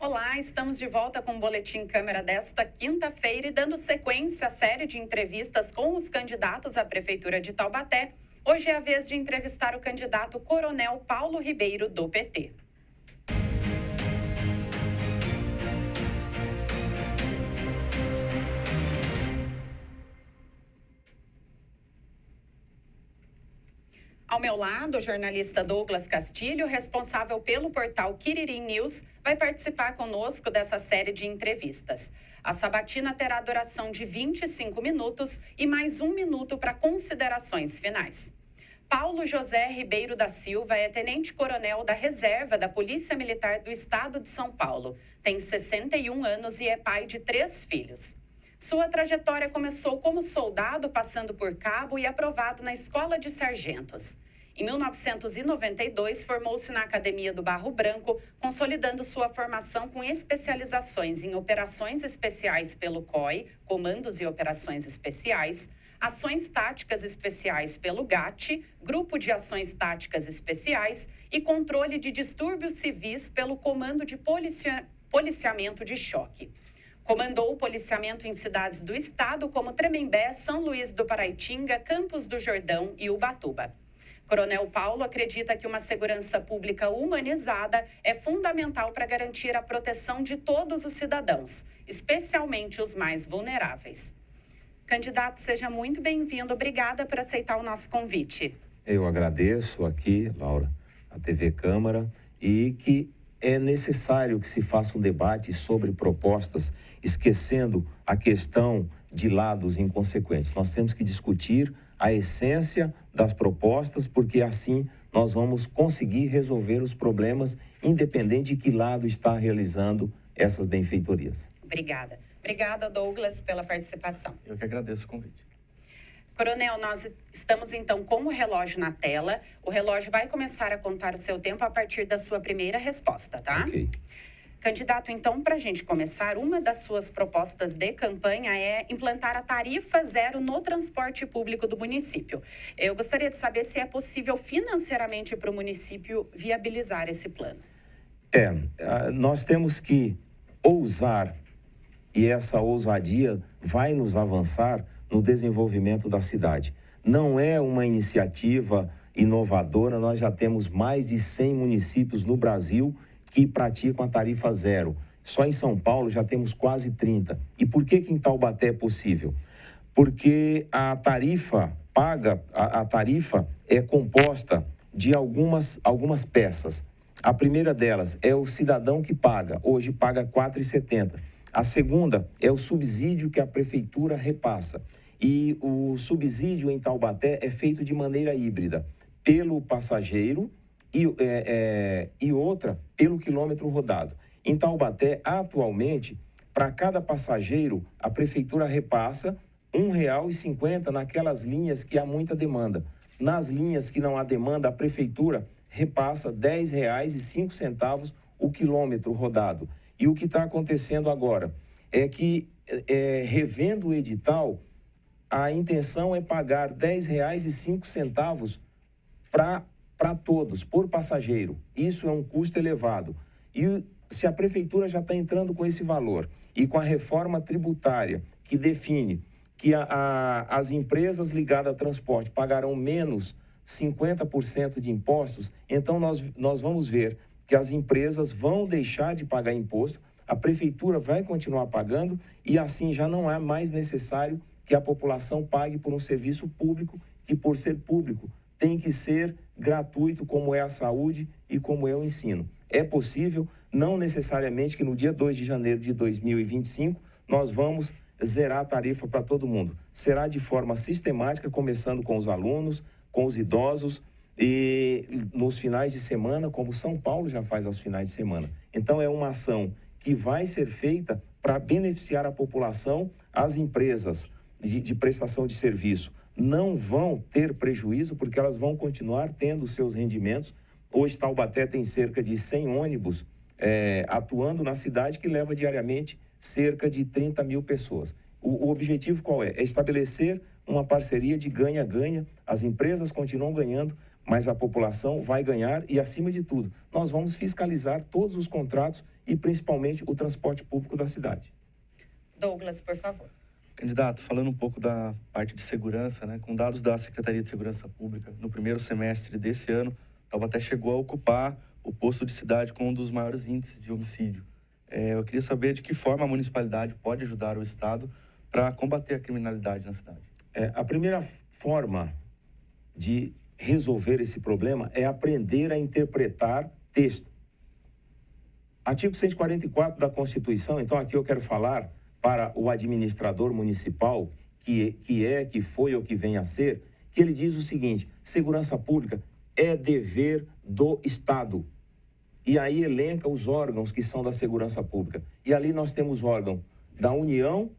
Olá, estamos de volta com o Boletim Câmara desta quinta-feira e dando sequência à série de entrevistas com os candidatos à Prefeitura de Taubaté. Hoje é a vez de entrevistar o candidato Coronel Paulo Ribeiro, do PT. Ao meu lado, o jornalista Douglas Castilho, responsável pelo portal Quiririm News, vai participar conosco dessa série de entrevistas. A sabatina terá duração de 25 minutos e mais 1 minuto para considerações finais. Paulo José Ribeiro da Silva é tenente-coronel da Reserva da Polícia Militar do Estado de São Paulo. Tem 61 anos e é pai de 3 filhos. Sua trajetória começou como soldado, passando por cabo e aprovado na Escola de Sargentos. Em 1992, formou-se na Academia do Barro Branco, consolidando sua formação com especializações em operações especiais pelo COI, Comandos e Operações Especiais, ações táticas especiais pelo GAT, Grupo de Ações Táticas Especiais e controle de distúrbios civis pelo Comando de Policiamento de Choque. Comandou o policiamento em cidades do estado como Tremembé, São Luís do Paraitinga, Campos do Jordão e Ubatuba. Coronel Paulo acredita que uma segurança pública humanizada é fundamental para garantir a proteção de todos os cidadãos, especialmente os mais vulneráveis. Candidato, seja muito bem-vindo. Obrigada por aceitar o nosso convite. Eu agradeço aqui, Laura, a TV Câmara, e que é necessário que se faça um debate sobre propostas, esquecendo a questão de lados inconsequentes. Nós temos que discutir a essência das propostas, porque assim nós vamos conseguir resolver os problemas, independente de que lado está realizando essas benfeitorias. Obrigada. Obrigada, Douglas, pela participação. Eu que agradeço o convite. Coronel, nós estamos então com o relógio na tela. O relógio vai começar a contar o seu tempo a partir da sua primeira resposta, tá? Ok. Candidato, então, para a gente começar, uma das suas propostas de campanha é implantar a tarifa zero no transporte público do município. Eu gostaria de saber se é possível financeiramente para o município viabilizar esse plano. Nós temos que ousar, e essa ousadia vai nos avançar no desenvolvimento da cidade. Não é uma iniciativa inovadora, nós já temos mais de 100 municípios no Brasil que praticam a tarifa zero. Só em São Paulo já temos quase 30. E por que em Taubaté é possível? Porque a tarifa é composta de algumas peças. A primeira delas é o cidadão que paga, hoje paga R$ 4,70. A segunda é o subsídio que a prefeitura repassa. E o subsídio em Taubaté é feito de maneira híbrida, pelo passageiro e outra pelo quilômetro rodado. Em Taubaté, atualmente, para cada passageiro, a prefeitura repassa R$ 1,50 naquelas linhas que há muita demanda. Nas linhas que não há demanda, a prefeitura repassa R$ 10,05 o quilômetro rodado. E o que está acontecendo agora é que, revendo o edital, a intenção é pagar R$ 10,05 para todos, por passageiro. Isso é um custo elevado. E se a prefeitura já está entrando com esse valor e com a reforma tributária que define que as empresas ligadas a transporte pagarão menos 50% de impostos, então nós vamos ver que as empresas vão deixar de pagar imposto, a prefeitura vai continuar pagando e assim já não é mais necessário que a população pague por um serviço público que, por ser público, tem que ser gratuito, como é a saúde e como é o ensino. É possível, não necessariamente que no dia 2 de janeiro de 2025 nós vamos zerar a tarifa para todo mundo. Será de forma sistemática, começando com os alunos, com os idosos e nos finais de semana, como São Paulo já faz aos finais de semana. Então é uma ação que vai ser feita para beneficiar a população. As empresas de prestação de serviço não vão ter prejuízo, porque elas vão continuar tendo seus rendimentos. Hoje, Taubaté tem cerca de 100 ônibus atuando na cidade, que leva diariamente cerca de 30 mil pessoas. O objetivo qual é? É estabelecer uma parceria de ganha-ganha. As empresas continuam ganhando, mas a população vai ganhar e, acima de tudo, nós vamos fiscalizar todos os contratos e, principalmente, o transporte público da cidade. Douglas, por favor. Candidato, falando um pouco da parte de segurança, né? Com dados da Secretaria de Segurança Pública, no primeiro semestre desse ano, Taubaté chegou a ocupar o posto de cidade com um dos maiores índices de homicídio. Eu queria saber de que forma a municipalidade pode ajudar o Estado para combater a criminalidade na cidade. A primeira forma de resolver esse problema é aprender a interpretar texto. Artigo 144 da Constituição, então aqui eu quero falar para o administrador municipal, que foi ou que vem a ser, que ele diz o seguinte: segurança pública é dever do Estado. E aí elenca os órgãos que são da segurança pública. E ali nós temos órgão da União,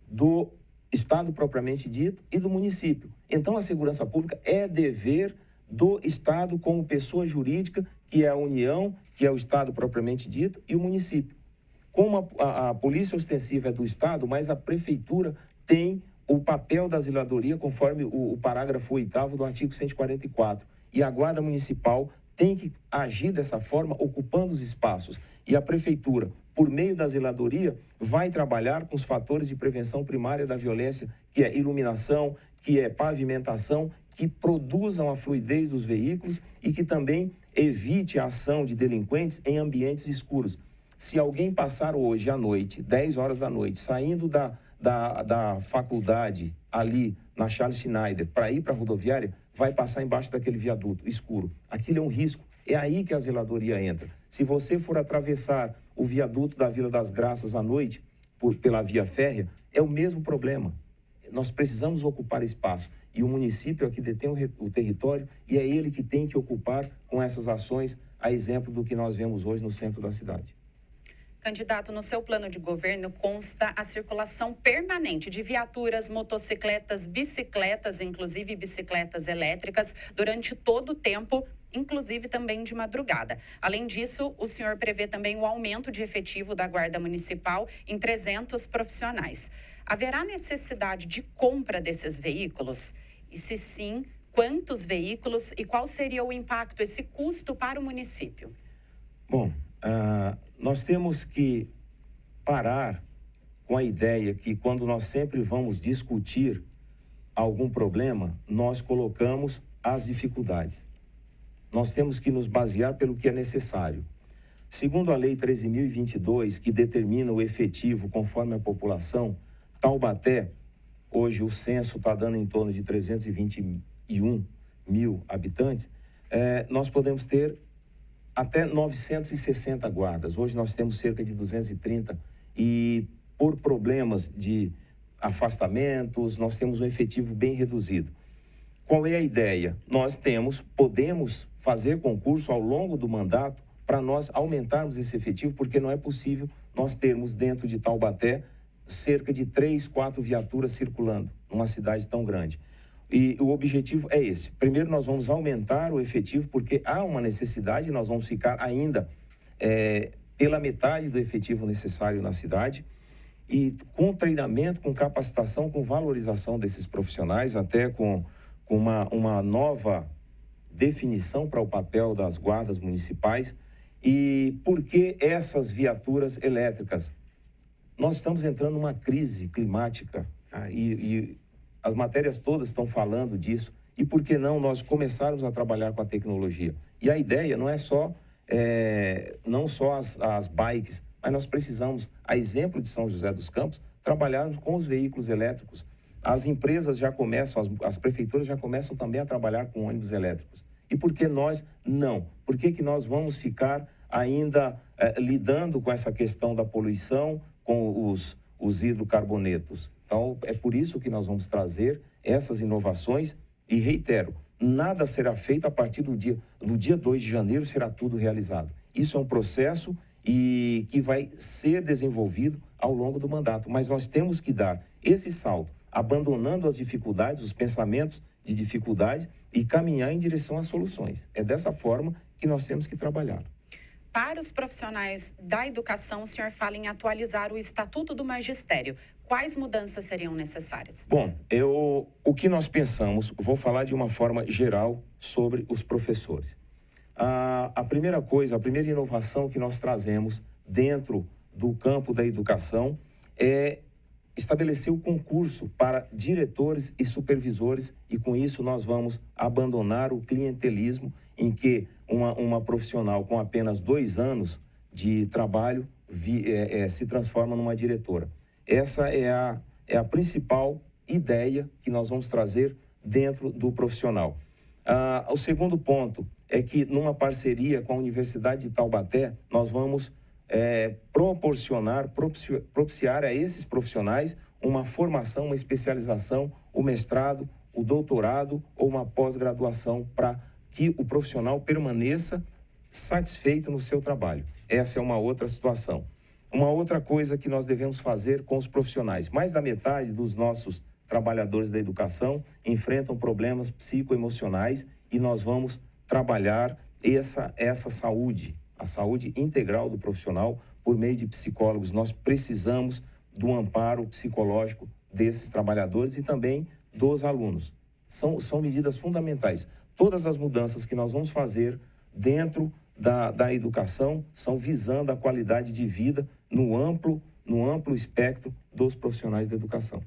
do Estado propriamente dito e do município. Então a segurança pública é dever do Estado como pessoa jurídica, que é a União, que é o Estado propriamente dito, e o município. Como a polícia ostensiva é do Estado, mas a prefeitura tem o papel da zeladoria, conforme o parágrafo 8º do artigo 144. E a Guarda Municipal tem que agir dessa forma, ocupando os espaços. E a prefeitura, por meio da zeladoria, vai trabalhar com os fatores de prevenção primária da violência, que é iluminação, que é pavimentação, que produzam a fluidez dos veículos e que também evite a ação de delinquentes em ambientes escuros. Se alguém passar hoje à noite, 10 horas da noite, saindo da faculdade ali na Charles Schneider para ir para a rodoviária, vai passar embaixo daquele viaduto escuro. Aquilo é um risco. É aí que a zeladoria entra. Se você for atravessar o viaduto da Vila das Graças à noite, pela via férrea, é o mesmo problema. Nós precisamos ocupar espaço. E o município é que detém o território e é ele que tem que ocupar com essas ações, a exemplo do que nós vemos hoje no centro da cidade. Candidato, no seu plano de governo consta a circulação permanente de viaturas, motocicletas, bicicletas, inclusive bicicletas elétricas, durante todo o tempo, inclusive também de madrugada. Além disso, o senhor prevê também o aumento de efetivo da Guarda Municipal em 300 profissionais. Haverá necessidade de compra desses veículos? E se sim, quantos veículos e qual seria o impacto, esse custo para o município? Bom, nós temos que parar com a ideia que quando nós sempre vamos discutir algum problema, nós colocamos as dificuldades. Nós temos que nos basear pelo que é necessário. Segundo a Lei 13.022, que determina o efetivo conforme a população, Taubaté, hoje o censo está dando em torno de 321 mil habitantes, nós podemos ter até 960 guardas. Hoje nós temos cerca de 230 e por problemas de afastamentos, nós temos um efetivo bem reduzido. Qual é a ideia? Nós podemos fazer concurso ao longo do mandato para nós aumentarmos esse efetivo, porque não é possível nós termos dentro de Taubaté cerca de 3, 4 viaturas circulando numa cidade tão grande. E o objetivo é esse. Primeiro, nós vamos aumentar o efetivo, porque há uma necessidade, nós vamos ficar ainda pela metade do efetivo necessário na cidade, e com treinamento, com capacitação, com valorização desses profissionais, até com uma nova definição para o papel das guardas municipais. E por que essas viaturas elétricas? Nós estamos entrando numa crise climática, tá? E as matérias todas estão falando disso. E por que não nós começarmos a trabalhar com a tecnologia? E a ideia não é só, não só as bikes, mas nós precisamos, a exemplo de São José dos Campos, trabalharmos com os veículos elétricos. As empresas já começam, as prefeituras já começam também a trabalhar com ônibus elétricos. E por que nós não? Por que nós vamos ficar ainda lidando com essa questão da poluição, com os hidrocarbonetos? Então, é por isso que nós vamos trazer essas inovações e, reitero, nada será feito a partir do dia 2 de janeiro, será tudo realizado. Isso é um processo e que vai ser desenvolvido ao longo do mandato, mas nós temos que dar esse salto, abandonando as dificuldades, os pensamentos de dificuldade e caminhar em direção às soluções. É dessa forma que nós temos que trabalhar. Para os profissionais da educação, o senhor fala em atualizar o Estatuto do Magistério. quais mudanças seriam necessárias? Bom, o que nós pensamos, vou falar de uma forma geral sobre os professores. A primeira coisa, a primeira inovação que nós trazemos dentro do campo da educação é estabelecer o concurso para diretores e supervisores, e com isso nós vamos abandonar o clientelismo em que uma profissional com apenas 2 anos de trabalho se transforma numa diretora. Essa é a principal ideia que nós vamos trazer dentro do profissional. O segundo ponto é que, numa parceria com a Universidade de Taubaté, nós vamos propiciar a esses profissionais uma formação, uma especialização, o mestrado, o doutorado ou uma pós-graduação para que o profissional permaneça satisfeito no seu trabalho. Essa é uma outra situação. Uma outra coisa que nós devemos fazer com os profissionais. Mais da metade dos nossos trabalhadores da educação enfrentam problemas psicoemocionais e nós vamos trabalhar essa saúde, a saúde integral do profissional por meio de psicólogos. Nós precisamos do amparo psicológico desses trabalhadores e também dos alunos. São medidas fundamentais. Todas as mudanças que nós vamos fazer dentro da educação são visando a qualidade de vida no amplo espectro dos profissionais da educação.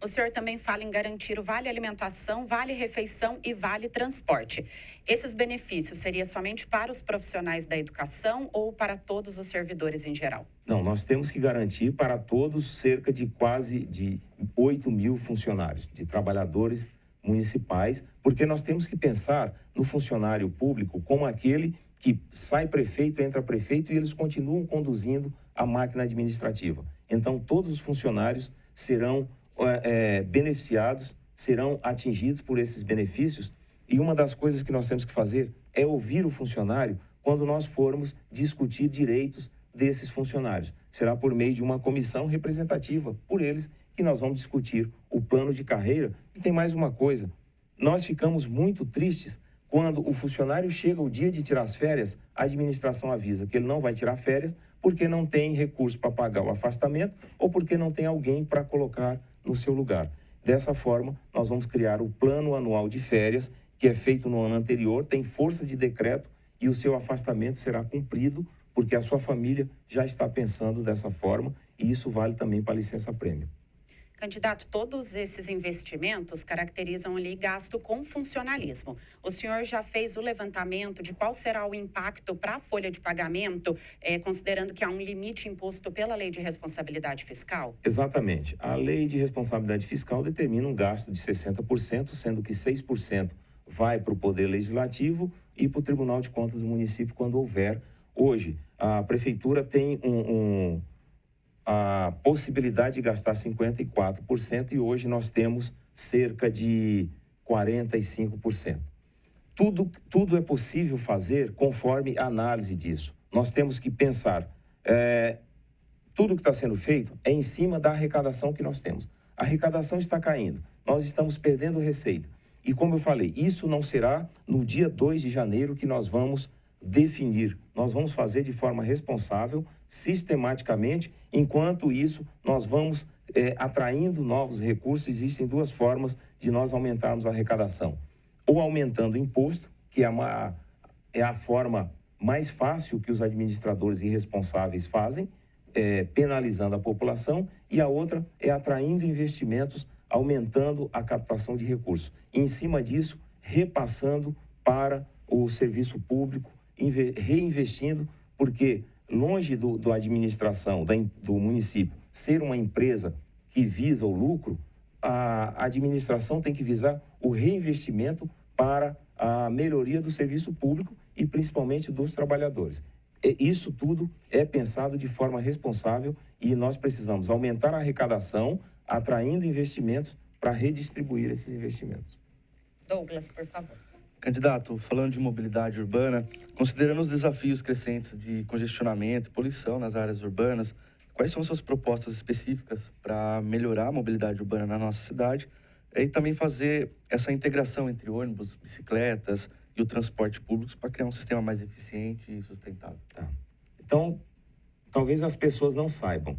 O senhor também fala em garantir o vale alimentação, vale refeição e vale transporte. Esses benefícios seriam somente para os profissionais da educação ou para todos os servidores em geral? Não, nós temos que garantir para todos cerca de quase 8 mil funcionários, de trabalhadores municipais, porque nós temos que pensar no funcionário público como aquele que sai prefeito, entra prefeito e eles continuam conduzindo a máquina administrativa. Então, todos os funcionários serão beneficiados, serão atingidos por esses benefícios, e uma das coisas que nós temos que fazer é ouvir o funcionário quando nós formos discutir direitos desses funcionários. Será por meio de uma comissão representativa por eles que nós vamos discutir o plano de carreira. E tem mais uma coisa, nós ficamos muito tristes quando o funcionário chega o dia de tirar as férias, a administração avisa que ele não vai tirar férias porque não tem recurso para pagar o afastamento ou porque não tem alguém para colocar no seu lugar. Dessa forma, nós vamos criar o plano anual de férias, que é feito no ano anterior, tem força de decreto e o seu afastamento será cumprido, porque a sua família já está pensando dessa forma, e isso vale também para a licença-prêmio. Candidato, todos esses investimentos caracterizam ali gasto com funcionalismo. O senhor já fez o levantamento de qual será o impacto para a folha de pagamento, considerando que há um limite imposto pela Lei de Responsabilidade Fiscal? Exatamente. A Lei de Responsabilidade Fiscal determina um gasto de 60%, sendo que 6% vai para o Poder Legislativo e para o Tribunal de Contas do município quando houver. Hoje, a Prefeitura tem a possibilidade de gastar 54% e hoje nós temos cerca de 45%. Tudo é possível fazer conforme a análise disso. Nós temos que pensar, tudo que está sendo feito é em cima da arrecadação que nós temos. A arrecadação está caindo, nós estamos perdendo receita. E como eu falei, isso não será no dia 2 de janeiro que nós vamos definir. Nós vamos fazer de forma responsável, sistematicamente. Enquanto isso, nós vamos atraindo novos recursos. Existem 2 formas de nós aumentarmos a arrecadação. Ou aumentando o imposto, que é a forma mais fácil que os administradores irresponsáveis fazem, penalizando a população, e a outra é atraindo investimentos, aumentando a captação de recursos. E, em cima disso, repassando para o serviço público, reinvestindo, porque longe da administração do município ser uma empresa que visa o lucro, a administração tem que visar o reinvestimento para a melhoria do serviço público e principalmente dos trabalhadores. Isso tudo é pensado de forma responsável e nós precisamos aumentar a arrecadação, atraindo investimentos para redistribuir esses investimentos. Douglas, por favor. Candidato, falando de mobilidade urbana, considerando os desafios crescentes de congestionamento e poluição nas áreas urbanas, quais são suas propostas específicas para melhorar a mobilidade urbana na nossa cidade e também fazer essa integração entre ônibus, bicicletas e o transporte público para criar um sistema mais eficiente e sustentável? Tá. Então, talvez as pessoas não saibam.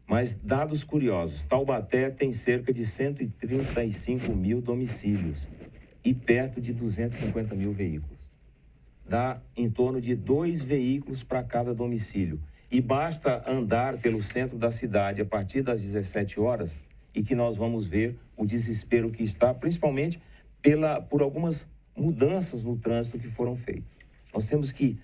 Mas dados curiosos, Taubaté tem cerca de 135 mil domicílios e perto de 250 mil veículos. Dá em torno de 2 veículos para cada domicílio. E basta andar pelo centro da cidade a partir das 17 horas e que nós vamos ver o desespero que está, principalmente por algumas mudanças no trânsito que foram feitas. Nós temos que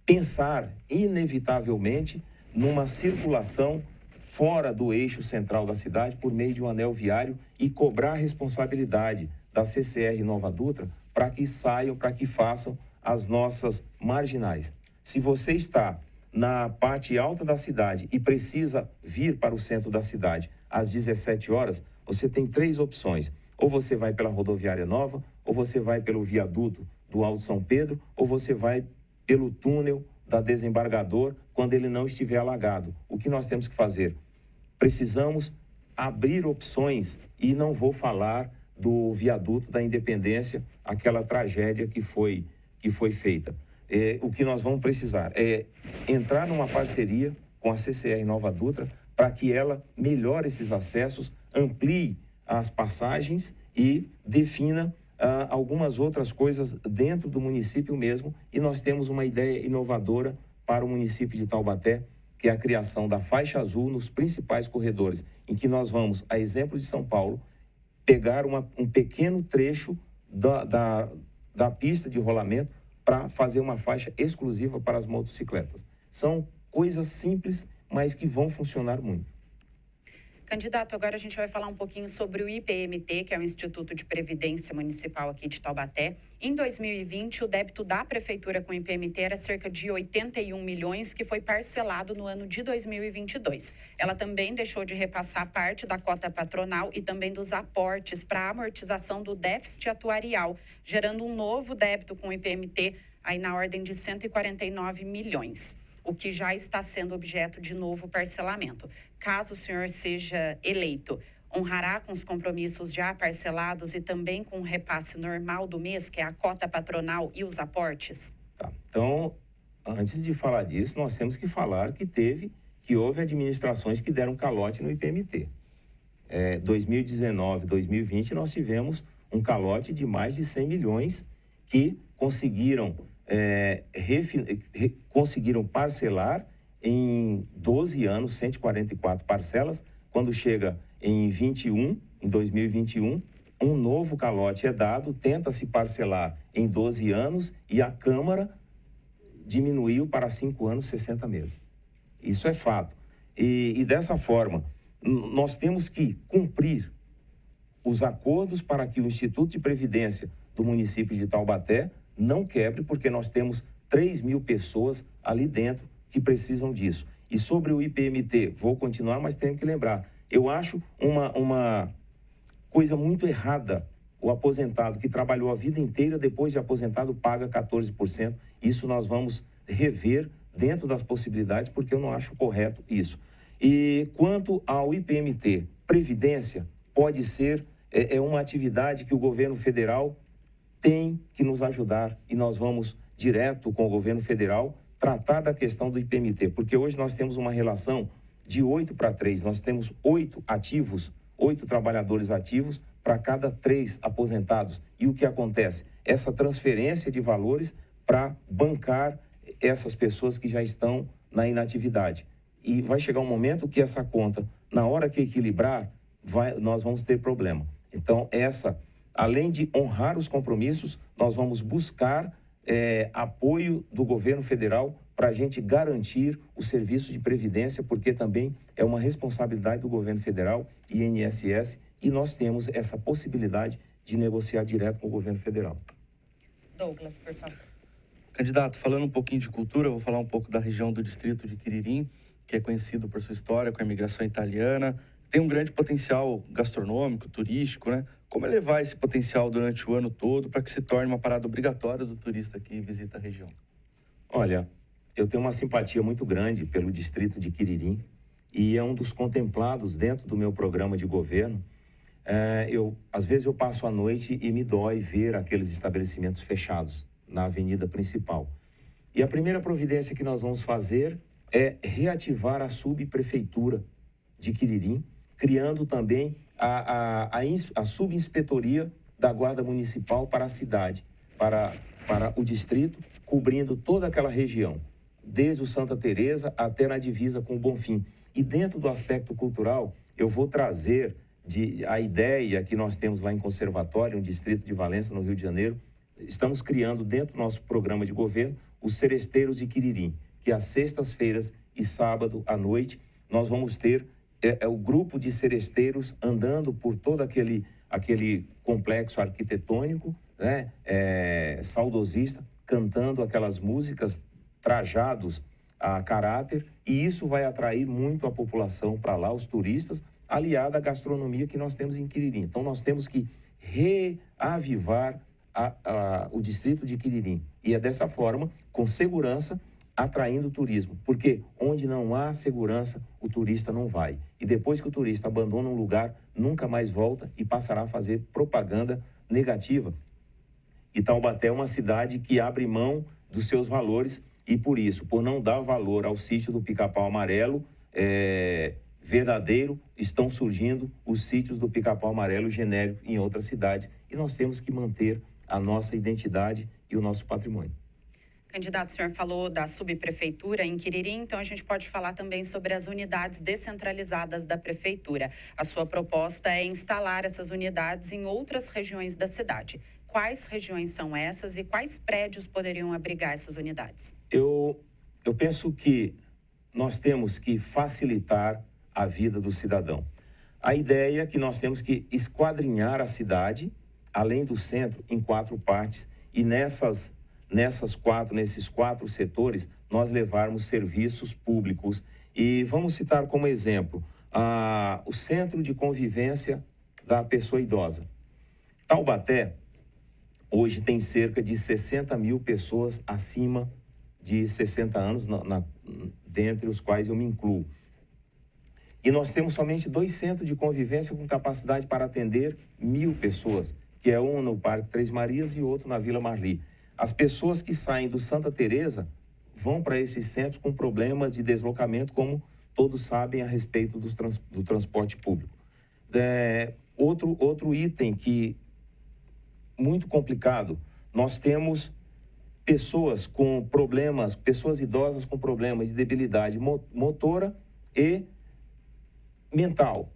pensar, inevitavelmente, numa circulação fora do eixo central da cidade por meio de um anel viário e cobrar a responsabilidade da CCR Nova Dutra para que saiam, para que façam as nossas marginais. Se você está na parte alta da cidade e precisa vir para o centro da cidade às 17 horas, você tem 3 opções. Ou você vai pela rodoviária nova, ou você vai pelo viaduto do Alto São Pedro, ou você vai pelo túnel da Desembargador quando ele não estiver alagado. O que nós temos que fazer? Precisamos abrir opções e não vou falar do viaduto da Independência, aquela tragédia que foi feita. O que nós vamos precisar é entrar numa parceria com a CCR Nova Dutra para que ela melhore esses acessos, amplie as passagens e defina algumas outras coisas dentro do município mesmo. E nós temos uma ideia inovadora para o município de Taubaté, que é a criação da faixa azul nos principais corredores, em que nós vamos, a exemplo de São Paulo, pegar um pequeno trecho da pista de rolamento para fazer uma faixa exclusiva para as motocicletas. São coisas simples, mas que vão funcionar muito. Candidato, agora a gente vai falar um pouquinho sobre o IPMT, que é o Instituto de Previdência Municipal aqui de Taubaté. Em 2020, o débito da Prefeitura com o IPMT era cerca de 81 milhões, que foi parcelado no ano de 2022. Ela também deixou de repassar parte da cota patronal e também dos aportes para a amortização do déficit atuarial, gerando um novo débito com o IPMT aí na ordem de 149 milhões. O que já está sendo objeto de novo parcelamento. Caso o senhor seja eleito, honrará com os compromissos já parcelados e também com o repasse normal do mês, que é a cota patronal e os aportes? Tá. Então, antes de falar disso, nós temos que falar que houve administrações que deram calote no IPMT. 2019, 2020, nós tivemos um calote de mais de 100 milhões que conseguiram parcelar em 12 anos, 144 parcelas. Quando chega em 2021, um novo calote é dado, tenta-se parcelar em 12 anos e a Câmara diminuiu para 5 anos, 60 meses. Isso é fato. E dessa forma, nós temos que cumprir os acordos para que o Instituto de Previdência do município de Taubaté não quebre, porque nós temos 3 mil pessoas ali dentro que precisam disso. E sobre o IPMT, vou continuar, mas tenho que lembrar, eu acho uma coisa muito errada o aposentado que trabalhou a vida inteira, depois de aposentado, paga 14%. Isso nós vamos rever dentro das possibilidades, porque eu não acho correto isso. E quanto ao IPMT, Previdência pode ser uma atividade que o governo federal tem que nos ajudar e nós vamos direto com o governo federal tratar da questão do IPMT, porque hoje nós temos uma relação de 8-3, nós temos 8 ativos, 8 trabalhadores ativos para cada 3 aposentados. E o que acontece? Essa transferência de valores para bancar essas pessoas que já estão na inatividade. E vai chegar um momento que essa conta, na hora que equilibrar, nós vamos ter problema. Então, além de honrar os compromissos, nós vamos buscar apoio do governo federal para a gente garantir o serviço de previdência, porque também é uma responsabilidade do governo federal, INSS, e nós temos essa possibilidade de negociar direto com o governo federal. Douglas, por favor. Candidato, falando um pouquinho de cultura, eu vou falar um pouco da região do distrito de Quiririm, que é conhecido por sua história com a imigração italiana. Tem um grande potencial gastronômico, turístico, né? Como elevar esse potencial durante o ano todo para que se torne uma parada obrigatória do turista que visita a região? Olha, eu tenho uma simpatia muito grande pelo distrito de Quiririm e é um dos contemplados dentro do meu programa de governo. Às vezes eu passo a noite e me dói ver aqueles estabelecimentos fechados na avenida principal. E a primeira providência que nós vamos fazer é reativar a subprefeitura de Quiririm, criando também a subinspeitoria da Guarda Municipal para a cidade, para o distrito, cobrindo toda aquela região, desde o Santa Teresa até na divisa com o Bonfim. E dentro do aspecto cultural, eu vou trazer a ideia que nós temos lá em Conservatório, no distrito de Valença, no Rio de Janeiro. Estamos criando dentro do nosso programa de governo os Seresteiros de Quiririm, que às sextas-feiras e sábado à noite nós vamos ter o grupo de seresteiros andando por todo aquele complexo arquitetônico, né, saudosista, cantando aquelas músicas, trajados a caráter, e isso vai atrair muito a população para lá, os turistas, aliada à gastronomia que nós temos em Quiririm. Então, nós temos que reavivar o distrito de Quiririm. E é dessa forma, com segurança, atraindo o turismo. Porque onde não há segurança, o turista não vai. E depois que o turista abandona um lugar, nunca mais volta e passará a fazer propaganda negativa. E Taubaté é uma cidade que abre mão dos seus valores e, por isso, por não dar valor ao sítio do Pica-Pau Amarelo verdadeiro, estão surgindo os sítios do Pica-Pau Amarelo genérico em outras cidades. E nós temos que manter a nossa identidade e o nosso patrimônio. Candidato, o senhor falou da subprefeitura em Quiririm, então a gente pode falar também sobre as unidades descentralizadas da prefeitura. A sua proposta é instalar essas unidades em outras regiões da cidade. Quais regiões são essas e quais prédios poderiam abrigar essas unidades? Eu penso que nós temos que facilitar a vida do cidadão. A ideia é que nós temos que esquadrinhar a cidade, além do centro, em 4 partes, e nesses 4 setores, nós levarmos serviços públicos. E vamos citar como exemplo o Centro de Convivência da Pessoa Idosa. Taubaté hoje tem cerca de 60 mil pessoas acima de 60 anos, dentre os quais eu me incluo. E nós temos somente 2 centros de convivência com capacidade para atender 1.000 pessoas, que é um no Parque Três Marias e outro na Vila Marli. As pessoas que saem do Santa Teresa vão para esses centros com problemas de deslocamento, como todos sabem a respeito do transporte público. Outro item que muito complicado, nós temos pessoas com problemas, pessoas idosas com problemas de debilidade motora e mental.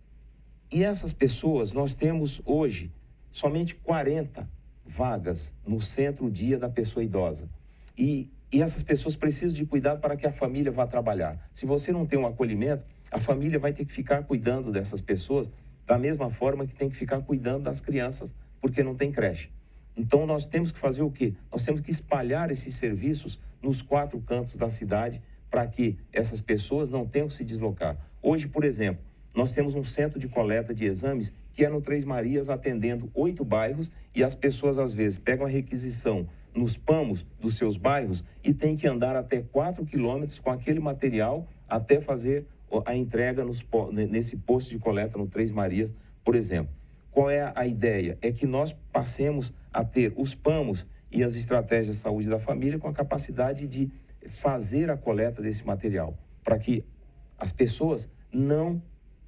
E essas pessoas, nós temos hoje somente 40 vagas no centro-dia da pessoa idosa. E essas pessoas precisam de cuidado para que a família vá trabalhar. Se você não tem um acolhimento, a família vai ter que ficar cuidando dessas pessoas da mesma forma que tem que ficar cuidando das crianças, porque não tem creche. Então, nós temos que fazer o quê? Nós temos que espalhar esses serviços nos 4 cantos da cidade para que essas pessoas não tenham que se deslocar. Hoje, por exemplo, nós temos um centro de coleta de exames que é no Três Marias, atendendo 8 bairros, e as pessoas, às vezes, pegam a requisição nos PAMOS dos seus bairros e têm que andar até 4 quilômetros com aquele material até fazer a entrega nesse posto de coleta no Três Marias, por exemplo. Qual é a ideia? É que nós passemos a ter os PAMOS e as estratégias de saúde da família com a capacidade de fazer a coleta desse material, para que as pessoas não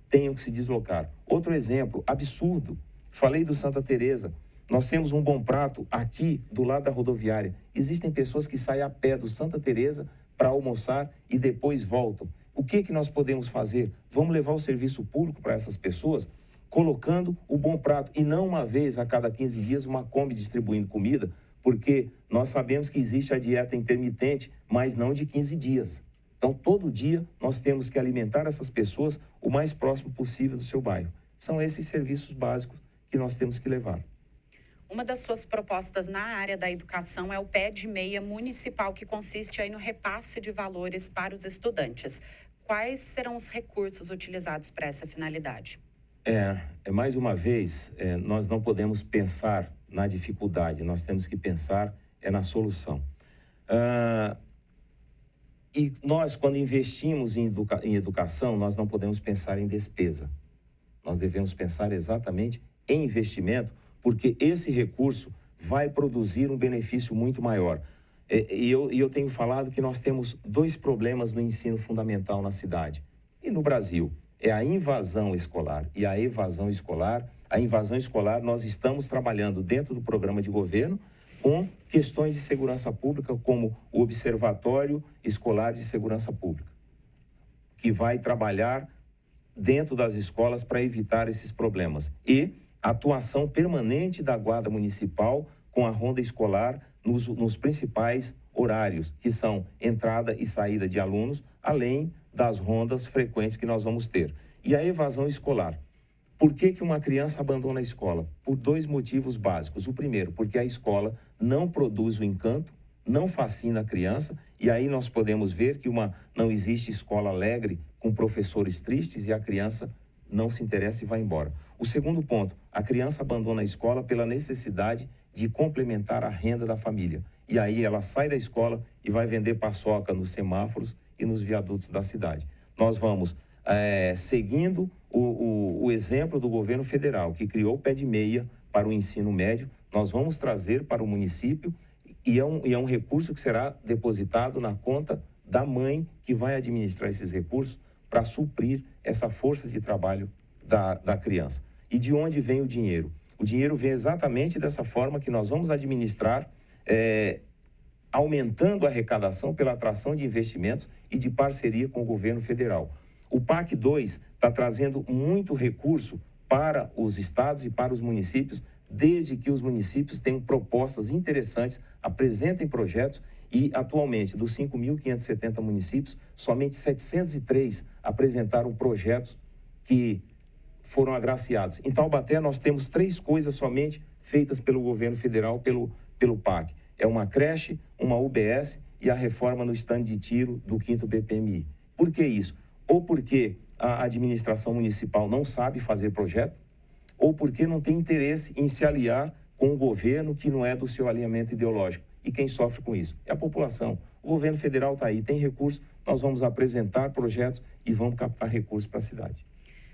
tenham que se deslocar. Outro exemplo absurdo, falei do Santa Teresa, nós temos um Bom Prato aqui do lado da rodoviária. Existem pessoas que saem a pé do Santa Teresa para almoçar e depois voltam. O que nós podemos fazer? Vamos levar o serviço público para essas pessoas, colocando o Bom Prato, e não uma vez a cada 15 dias uma Kombi distribuindo comida, porque nós sabemos que existe a dieta intermitente, mas não de 15 dias. Então, todo dia, nós temos que alimentar essas pessoas o mais próximo possível do seu bairro. São esses serviços básicos que nós temos que levar. Uma das suas propostas na área da educação é o Pé de Meia municipal, que consiste aí no repasse de valores para os estudantes. Quais serão os recursos utilizados para essa finalidade? Mais uma vez, nós não podemos pensar na dificuldade, nós temos que pensar na solução. E nós, quando investimos em educação, nós não podemos pensar em despesa. Nós devemos pensar exatamente em investimento, porque esse recurso vai produzir um benefício muito maior. E eu tenho falado que nós temos 2 problemas no ensino fundamental na cidade e no Brasil. é a invasão escolar e a evasão escolar. A invasão escolar, nós estamos trabalhando dentro do programa de governo com questões de segurança pública, como o Observatório Escolar de Segurança Pública, que vai trabalhar dentro das escolas para evitar esses problemas. E a atuação permanente da Guarda Municipal com a ronda escolar nos principais horários, que são entrada e saída de alunos, além das rondas frequentes que nós vamos ter. E a evasão escolar. Por que uma criança abandona a escola? Por 2 motivos básicos. O primeiro, porque a escola não produz o encanto, não fascina a criança, e aí nós podemos ver que não existe escola alegre com professores tristes e a criança não se interessa e vai embora. O segundo ponto, a criança abandona a escola pela necessidade de complementar a renda da família. E aí ela sai da escola e vai vender paçoca nos semáforos e nos viadutos da cidade. Nós vamos, seguindo o exemplo do governo federal, que criou o pé de meia para o ensino médio, nós vamos trazer para o município e é um recurso que será depositado na conta da mãe que vai administrar esses recursos para suprir essa força de trabalho da criança. E de onde vem o dinheiro? O dinheiro vem exatamente dessa forma que nós vamos administrar, aumentando a arrecadação pela atração de investimentos e de parceria com o governo federal. O PAC 2 está trazendo muito recurso para os estados e para os municípios, desde que os municípios tenham propostas interessantes, apresentem projetos e, atualmente, dos 5.570 municípios, somente 703 apresentaram projetos que foram agraciados. Em Taubaté, nós temos 3 coisas somente feitas pelo governo federal, pelo PAC. É uma creche, uma UBS e a reforma no estande de tiro do 5º BPMI. Por que isso? Ou porque a administração municipal não sabe fazer projeto, ou porque não tem interesse em se aliar com um governo que não é do seu alinhamento ideológico. E quem sofre com isso? É a população. O governo federal está aí, tem recursos, nós vamos apresentar projetos e vamos captar recursos para a cidade.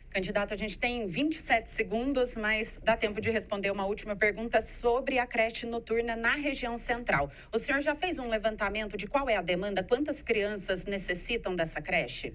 Candidato, a gente tem 27 segundos, mas dá tempo de responder uma última pergunta sobre a creche noturna na região central. O senhor já fez um levantamento de qual é a demanda? Quantas crianças necessitam dessa creche?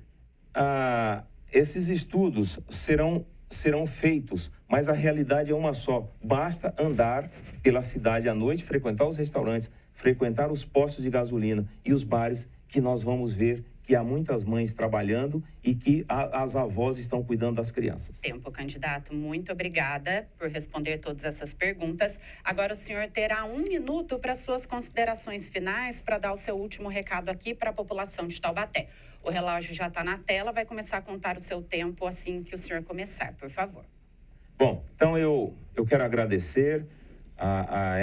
Esses estudos serão feitos, mas a realidade é uma só. Basta andar pela cidade à noite, frequentar os restaurantes, frequentar os postos de gasolina e os bares, que nós vamos ver que há muitas mães trabalhando e que as avós estão cuidando das crianças. Tempo, candidato. Muito obrigada por responder todas essas perguntas. Agora o senhor terá 1 minuto para suas considerações finais, para dar o seu último recado aqui para a população de Taubaté. O relógio já está na tela, vai começar a contar o seu tempo assim que o senhor começar, por favor. Bom, então eu quero agradecer a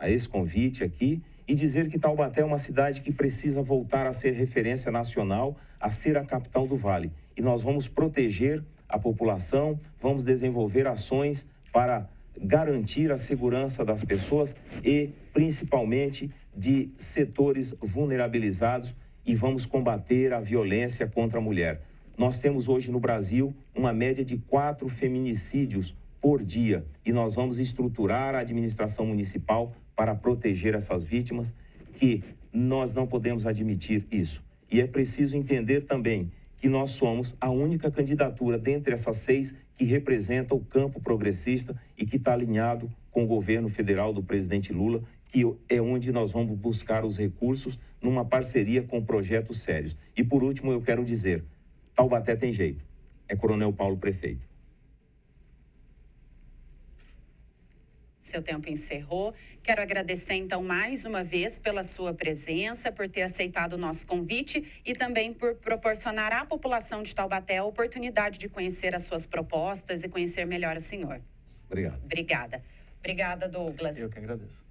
esse convite aqui e dizer que Taubaté é uma cidade que precisa voltar a ser referência nacional, a ser a capital do Vale. E nós vamos proteger a população, vamos desenvolver ações para garantir a segurança das pessoas e, principalmente, de setores vulnerabilizados, e vamos combater a violência contra a mulher. Nós temos hoje no Brasil uma média de 4 feminicídios por dia e nós vamos estruturar a administração municipal para proteger essas vítimas, que nós não podemos admitir isso. E é preciso entender também que nós somos a única candidatura dentre essas 6 que representa o campo progressista e que está alinhado com o governo federal do presidente Lula, que é onde nós vamos buscar os recursos numa parceria com projetos sérios. E por último eu quero dizer, Taubaté tem jeito, é Coronel Paulo prefeito. Seu tempo encerrou. Quero agradecer, então, mais uma vez pela sua presença, por ter aceitado o nosso convite e também por proporcionar à população de Taubaté a oportunidade de conhecer as suas propostas e conhecer melhor o senhor. Obrigado. Obrigada. Obrigada, Douglas. Eu que agradeço.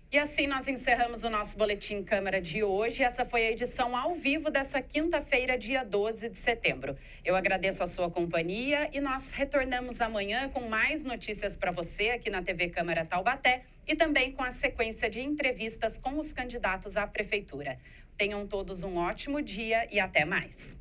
E assim nós encerramos o nosso Boletim Câmara de hoje. Essa foi a edição ao vivo dessa quinta-feira, dia 12 de setembro. Eu agradeço a sua companhia e nós retornamos amanhã com mais notícias para você aqui na TV Câmara Taubaté e também com a sequência de entrevistas com os candidatos à prefeitura. Tenham todos um ótimo dia e até mais.